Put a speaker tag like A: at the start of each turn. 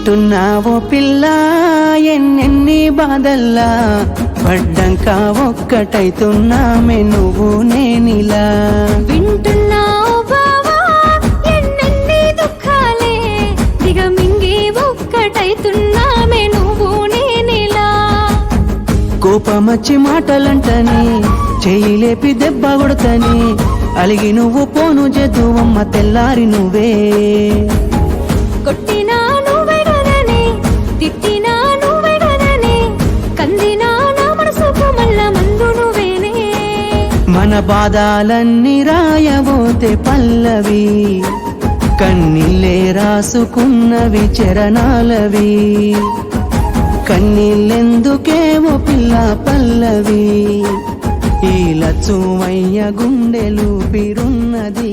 A: వింటున్నావో పిల్ల ఎన్నెన్ని బాధల్లా పడ్డంక ఒక్కటైతున్నామే నువ్వు నేనిలా
B: వింటున్నావు బావా ఎన్నెన్ని దుఃఖాలే దిగమింగి ఒక్కటైతున్నామే నువ్వు నేనిలా
A: కోపమచ్చి మాటలంటని చెయ్యి లేపి దెబ్బ కొడతని అలిగి నువ్వు పోను జద్దువమ్మ తెల్లారి నువ్వే
B: కొట్టినా నువ్వే గదనే తిట్టినా నువ్వే గదనే కందినా నా మనసుకు మల్ల మందు నువ్వేనే
A: మన బాధాలన్నీ రాయబోతే పల్లవి కన్నీళ్ళే రాసుకున్నవి చరణాలవి కన్నీళ్ళెందుకేమో పిల్ల పల్లవి ఈ లచ్చుమయ్య గుండెలు పిరున్నది